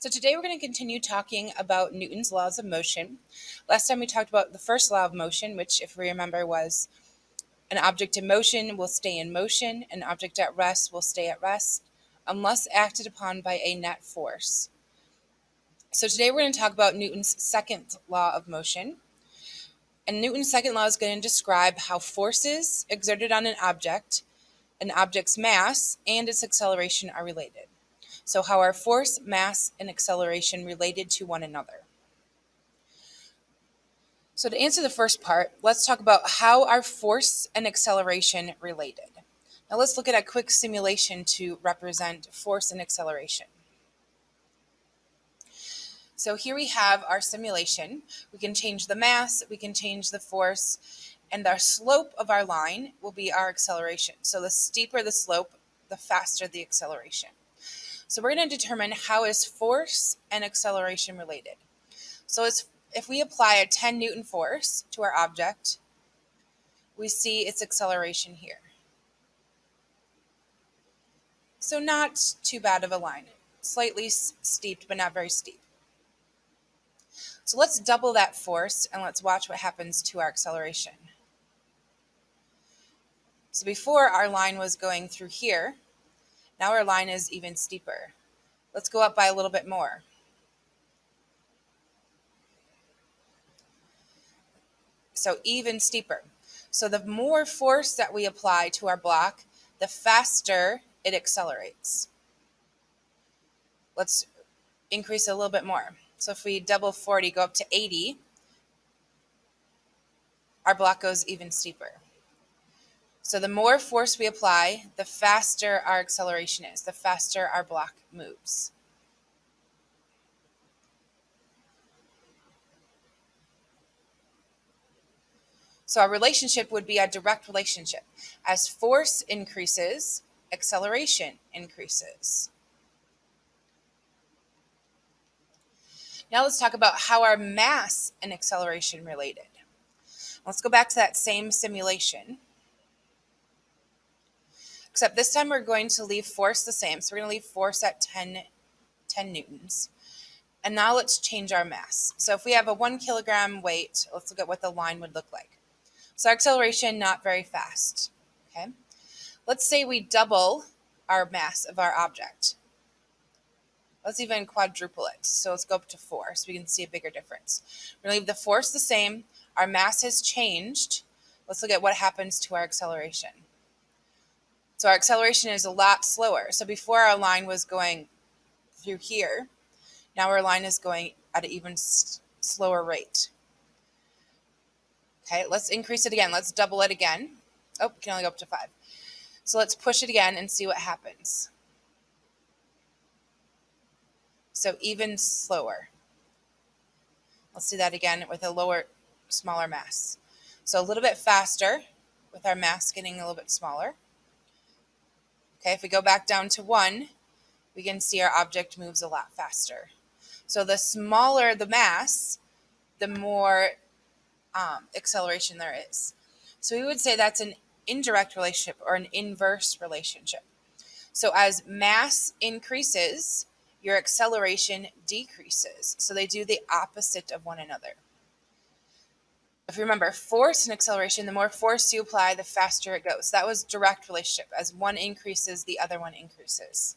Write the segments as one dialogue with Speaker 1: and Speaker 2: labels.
Speaker 1: So today we're going to continue talking about Newton's laws of motion. Last time we talked about the first law of motion, which, if we remember, was an object in motion will stay in motion, an object at rest will stay at rest, unless acted upon by a net force. So today we're going to talk about Newton's second law of motion. And Newton's second law is going to describe how forces exerted on an object's mass, and its acceleration are related. So how are force, mass, and acceleration related to one another? So to answer the first part, let's talk about how are force and acceleration related. Now let's look at a quick simulation to represent force and acceleration. So here we have our simulation. We can change the mass, we can change the force, and our slope of our line will be our acceleration. So the steeper the slope, the faster the acceleration. So we're going to determine how is force and acceleration related. So if we apply a 10 Newton force to our object, we see its acceleration here. So not too bad of a line, slightly steep, but not very steep. So let's double that force and let's watch what happens to our acceleration. So before our line was going through here, now our line is even steeper. Let's go up by a little bit more. So even steeper. So the more force that we apply to our block, the faster it accelerates. Let's increase a little bit more. So if we double 40, go up to 80, our block goes even steeper. So the more force we apply, the faster our acceleration is, the faster our block moves. So our relationship would be a direct relationship. As force increases, acceleration increases. Now let's talk about how are mass and acceleration related. Let's go back to that same simulation. Except this time we're going to leave force the same. So we're going to leave force at 10 newtons. And now let's change our mass. So if we have a 1 kilogram weight, let's look at what the line would look like. So our acceleration, not very fast. Okay. Let's say we double our mass of our object. Let's even quadruple it. So let's go up to 4 so we can see a bigger difference. We're going to leave the force the same. Our mass has changed. Let's look at what happens to our acceleration. So our acceleration is a lot slower. So before our line was going through here, now our line is going at an even slower rate. Okay, let's increase it again. Let's double it again. Oh, we can only go up to 5. So let's push it again and see what happens. So even slower. Let's do that again with a smaller mass. So a little bit faster with our mass getting a little bit smaller. Okay, if we go back down to 1, we can see our object moves a lot faster. So the smaller the mass, the more acceleration there is. So we would say that's an indirect relationship or an inverse relationship. So as mass increases, your acceleration decreases. So they do the opposite of one another. If you remember, force and acceleration, the more force you apply, the faster it goes. That was direct relationship. As one increases, the other one increases.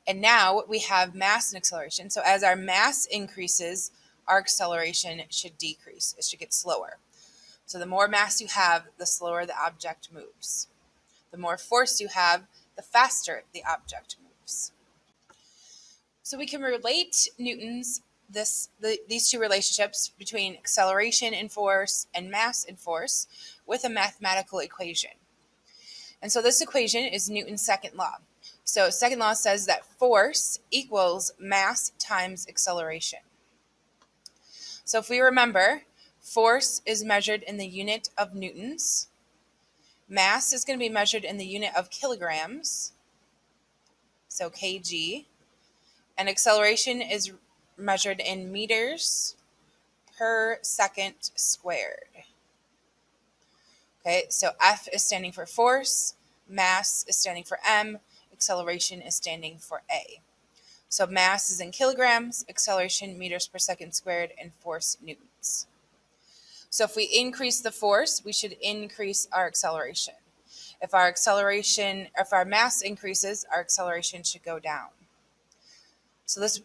Speaker 1: And now we have mass and acceleration. So as our mass increases, our acceleration should decrease. It should get slower. So the more mass you have, the slower the object moves. The more force you have, the faster the object moves. So we can relate these two relationships between acceleration and force and mass and force with a mathematical equation. And so this equation is Newton's second law. So second law says that force equals mass times acceleration. So if we remember, force is measured in the unit of newtons. Mass is going to be measured in the unit of kilograms, so kg. And acceleration is measured in meters per second squared. Okay, so F is standing for force, mass is standing for m, acceleration is standing for a. So mass is in kilograms, acceleration meters per second squared, and force newtons. So if we increase the force, we should increase our acceleration. If our mass increases, our acceleration should go down. So this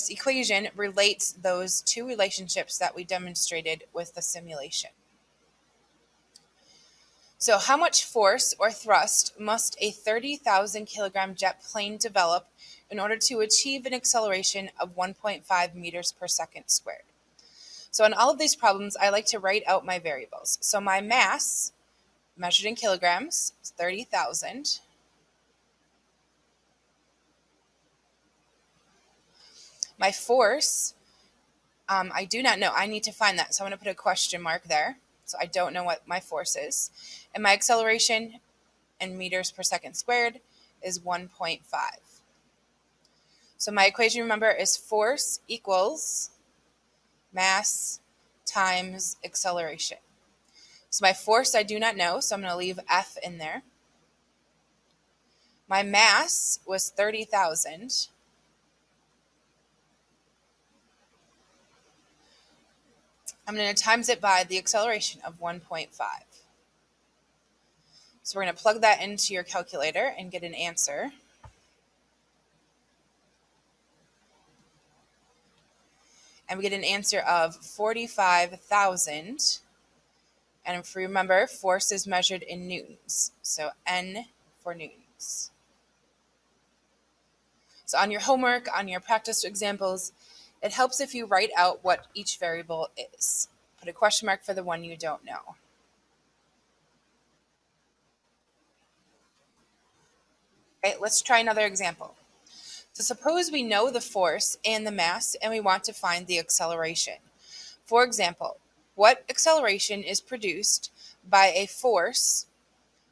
Speaker 1: equation relates those two relationships that we demonstrated with the simulation. So how much force or thrust must a 30,000 kilogram jet plane develop in order to achieve an acceleration of 1.5 meters per second squared? So in all of these problems, I like to write out my variables. So my mass, measured in kilograms, is 30,000. My force, I do not know. I need to find that. So I'm going to put a question mark there. So I don't know what my force is. And my acceleration in meters per second squared is 1.5. So my equation, remember, is force equals mass times acceleration. So my force I do not know, so I'm going to leave F in there. My mass was 30,000. I'm going to times it by the acceleration of 1.5. So we're going to plug that into your calculator and get an answer. And we get an answer of 45,000. And if you remember, force is measured in newtons. So N for newtons. So on your homework, on your practice examples, it helps if you write out what each variable is. Put a question mark for the one you don't know. Okay, let's try another example. So suppose we know the force and the mass and we want to find the acceleration. For example, what acceleration is produced by a force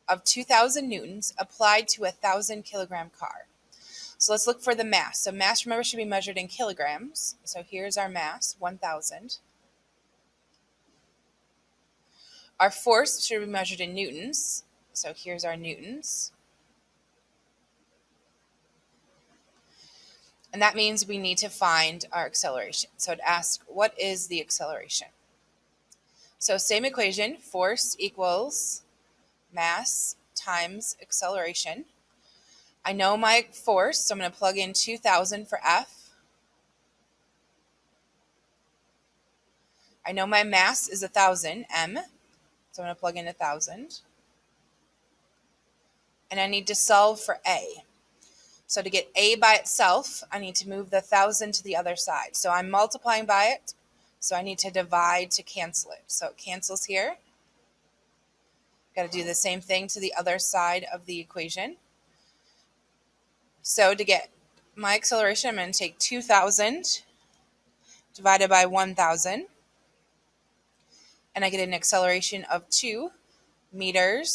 Speaker 1: of 2,000 newtons applied to a 1,000 kilogram car? So let's look for the mass. So mass, remember, should be measured in kilograms. So here's our mass, 1,000. Our force should be measured in newtons. So here's our newtons. And that means we need to find our acceleration. So it asks, what is the acceleration? So same equation, force equals mass times acceleration. I know my force, so I'm going to plug in 2,000 for F. I know my mass is 1,000, M, so I'm going to plug in 1,000. And I need to solve for A. So to get A by itself, I need to move the 1,000 to the other side. So I'm multiplying by it, so I need to divide to cancel it. So it cancels here. Got to do the same thing to the other side of the equation. So to get my acceleration, I'm going to take 2,000 divided by 1,000. And I get an acceleration of 2 meters